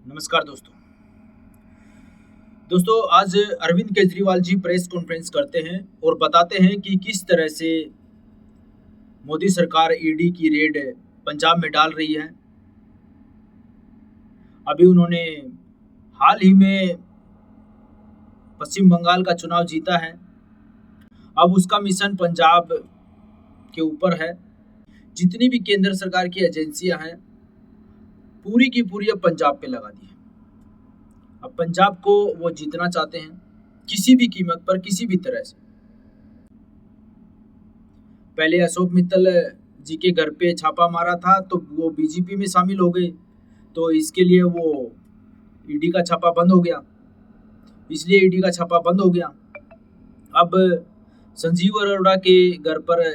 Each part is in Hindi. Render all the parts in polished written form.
नमस्कार दोस्तों। आज अरविंद केजरीवाल जी प्रेस कॉन्फ्रेंस करते हैं और बताते हैं कि किस तरह से मोदी सरकार ईडी की रेड पंजाब में डाल रही है। अभी उन्होंने हाल ही में पश्चिम बंगाल का चुनाव जीता है। अब उसका मिशन पंजाब के ऊपर है। जितनी भी केंद्र सरकार की एजेंसियां हैं पूरी की पूरी अब पंजाब पे लगा दी है। अब पंजाब को वो जीतना चाहते हैं किसी भी कीमत पर, किसी भी तरह से। पहले अशोक मित्तल जी के घर पे छापा मारा था तो वो बीजेपी में शामिल हो गए, तो इसके लिए वो ईडी का छापा बंद हो गया, इसलिए ईडी का छापा बंद हो गया। अब संजीव अरोड़ा के घर पर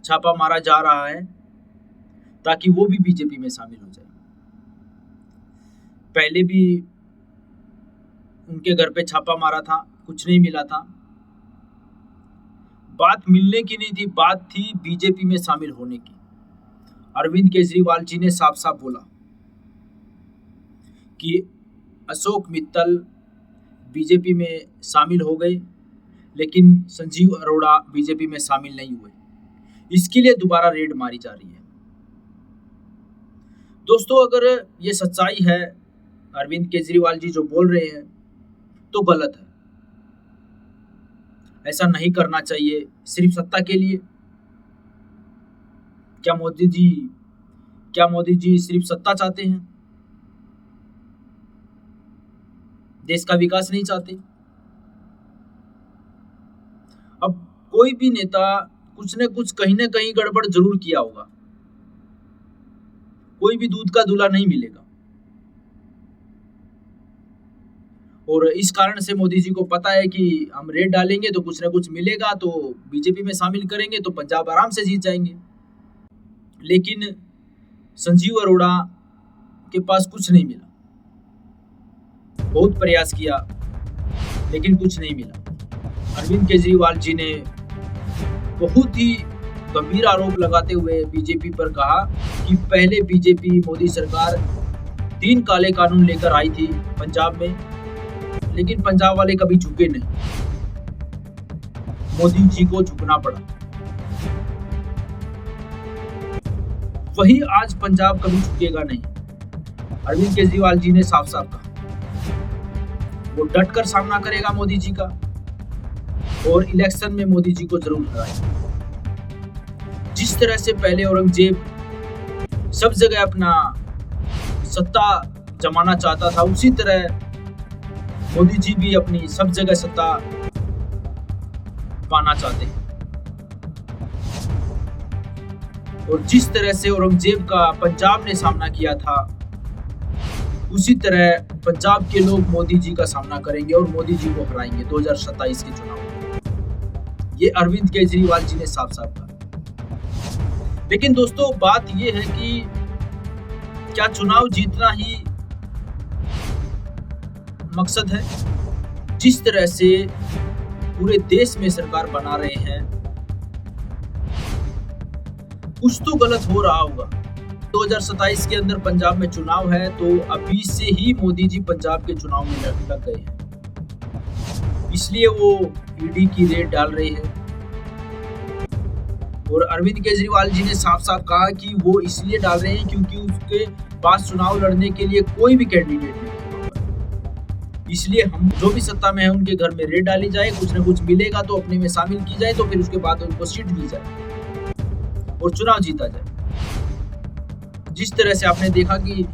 छापा मारा जा रहा है ताकि वो भी बीजेपी में शामिल हो जाए। पहले भी उनके घर पे छापा मारा था, कुछ नहीं मिला था। बात मिलने की नहीं थी, बात थी बीजेपी में शामिल होने की। अरविंद केजरीवाल जी ने साफ साफ बोला कि अशोक मित्तल बीजेपी में शामिल हो गए लेकिन संजीव अरोड़ा बीजेपी में शामिल नहीं हुए। इसके लिए दोबारा रेड मारी जा रही है। दोस्तों, अगर ये सच्चाई है, अरविंद केजरीवाल जी जो बोल रहे हैं, तो गलत है। ऐसा नहीं करना चाहिए सिर्फ सत्ता के लिए। क्या मोदी जी सिर्फ सत्ता चाहते हैं? देश का विकास नहीं चाहते? अब कोई भी नेता कुछ न कुछ कहीं ना कहीं गड़बड़ जरूर किया होगा। कोई भी दूध का दूल्हा नहीं मिलेगा। और इस कारण से मोदी जी को पता है कि हम रेड डालेंगे तो कुछ ना कुछ मिलेगा, तो बीजेपी में शामिल करेंगे तो पंजाब आराम से जीत जाएंगे। लेकिन संजीव अरोड़ा के पास कुछ नहीं मिला। बहुत प्रयास किया लेकिन कुछ नहीं मिला। अरविंद केजरीवाल जी ने बहुत ही गंभीर आरोप लगाते हुए बीजेपी पर कहा कि पहले बीजेपी मोदी सरकार 3 काले कानून लेकर आई थी पंजाब में, लेकिन पंजाब वाले कभी झुके नहीं। मोदी जी को झुकना पड़ा। वही आज पंजाब कभी झुकेगा नहीं। अरविंद केजरीवाल जी ने साफ साफ कहा वो डटकर सामना करेगा मोदी जी का और इलेक्शन में मोदी जी को जरूर हराएगा। जिस तरह से पहले औरंगजेब सब जगह अपना सत्ता जमाना चाहता था, उसी तरह मोदी जी भी अपनी सब जगह सत्ता पाना चाहते हैं। और जिस तरह से औरंगजेब का पंजाब ने सामना किया था, उसी तरह पंजाब के लोग मोदी जी का सामना करेंगे और मोदी जी को हराएंगे 2027 के चुनाव में। ये अरविंद केजरीवाल जी ने साफ साफ कहा। लेकिन दोस्तों, बात यह है कि क्या चुनाव जीतना ही मकसद है? जिस तरह से पूरे देश में सरकार बना रहे हैं, कुछ तो गलत हो रहा होगा। 2027 के अंदर पंजाब में चुनाव है, तो अभी से ही मोदी जी पंजाब के चुनाव में लग गए हैं। इसलिए वो ईडी की रेड डाल रहे हैं। और अरविंद केजरीवाल जी ने साफ साफ कहा कि वो इसलिए डाल रहे हैं क्योंकि उसके पास चुनाव लड़ने के लिए कोई भी कैंडिडेट नहीं है। इसलिए हम जो भी सत्ता में है उनके घर में रेड डाली जाए, कुछ न कुछ मिलेगा तो अपने में शामिल की जाए, तो फिर उसके बाद उनको सीट दी जाए और चुनाव जीता जाए। जिस तरह से आपने देखा कि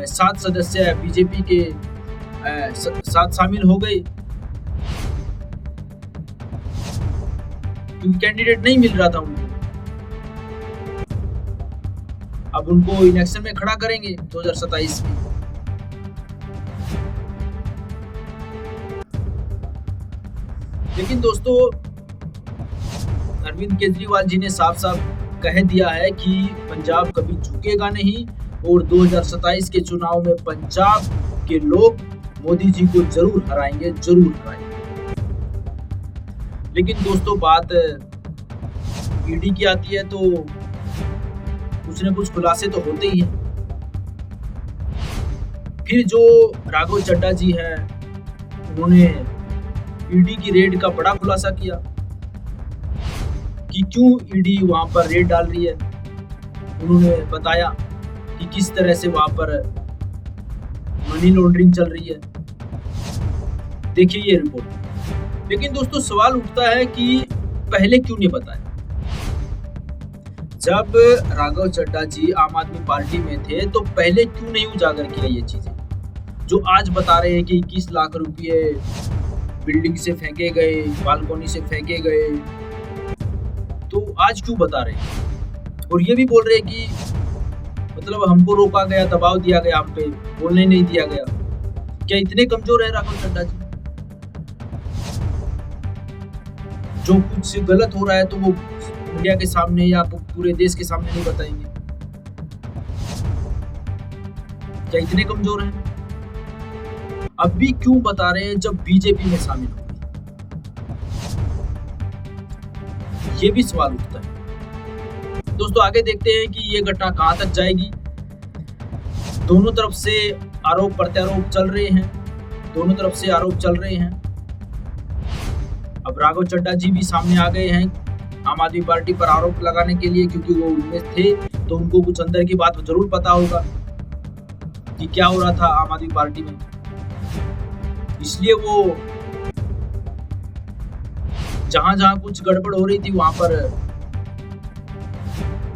7 सदस्य बीजेपी के साथ शामिल हो गए क्योंकि कैंडिडेट नहीं मिल रहा था उनको। अब उनको इलेक्शन में खड़ा करेंगे 2027 में। लेकिन दोस्तों, अरविंद केजरीवाल जी ने साफ साफ कह दिया है कि पंजाब कभी झुकेगा नहीं और 2027 के चुनाव में पंजाब के लोग मोदी जी को जरूर हराएंगे, जरूर हराएंगे। लेकिन दोस्तों, बात ईडी की आती है तो कुछ न कुछ खुलासे तो होते ही हैं। फिर जो राघव चड्ढा जी हैं, उन्होंने ईडी की रेड का बड़ा खुलासा किया कि क्यों ईडी वहां पर रेड डाल रही है। उन्होंने बताया कि किस तरह से वहां पर मनी लॉन्ड्रिंग चल रही है। देखिए ये रिपोर्ट। लेकिन दोस्तों सवाल उठता है कि पहले क्यों नहीं बताया? जब राघव चड्ढा जी आम आदमी पार्टी में थे तो पहले क्यों नहीं उजागर किया ये चीजें, जो आज बता रहे हैं कि 21 लाख रुपए बिल्डिंग से फेंके गए, बालकोनी से फेंके गए, तो आज क्यों बता रहे हैं? और ये भी बोल रहे हैं कि मतलब हमको रोका गया, दबाव दिया गया, हम पे बोलने नहीं दिया गया। क्या इतने कमजोर है राघव चड्ढा जी? जो कुछ गलत हो रहा है तो वो मीडिया के सामने या पूरे देश के सामने नहीं बताएंगे? क्या इतने कमजोर हैं? अब भी क्यों बता रहे हैं जब बीजेपी में शामिल हो गए? ये भी सवाल उठता है। दोस्तों आगे देखते हैं कि ये घटना कहां तक जाएगी। दोनों तरफ से आरोप प्रत्यारोप चल रहे हैं, दोनों तरफ से आरोप चल रहे हैं। अब राघव चड्ढा जी भी सामने आ गए हैं आम आदमी पार्टी पर आरोप लगाने के लिए, क्योंकि वो उनमें थे तो उनको कुछ अंदर की बात जरूर पता होगा कि क्या हो रहा था आम आदमी पार्टी में। इसलिए वो जहां जहां कुछ गड़बड़ हो रही थी वहां पर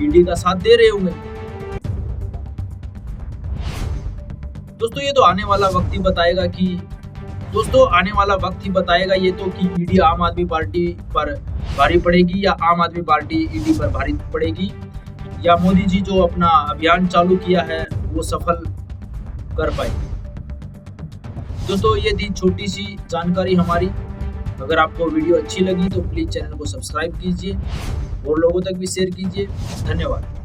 ईडी का साथ दे रहे होंगे। दोस्तों ये तो आने वाला वक्त ही बताएगा कि ये तो कि ईडी आम आदमी पार्टी पर भारी पड़ेगी या आम आदमी पार्टी ईडी पर भारी पड़ेगी, या मोदी जी जो अपना अभियान चालू किया है वो सफल कर पाएगी। दोस्तों ये थी छोटी सी जानकारी हमारी। अगर आपको वीडियो अच्छी लगी तो प्लीज चैनल को सब्सक्राइब कीजिए और लोगों तक भी शेयर कीजिए। धन्यवाद।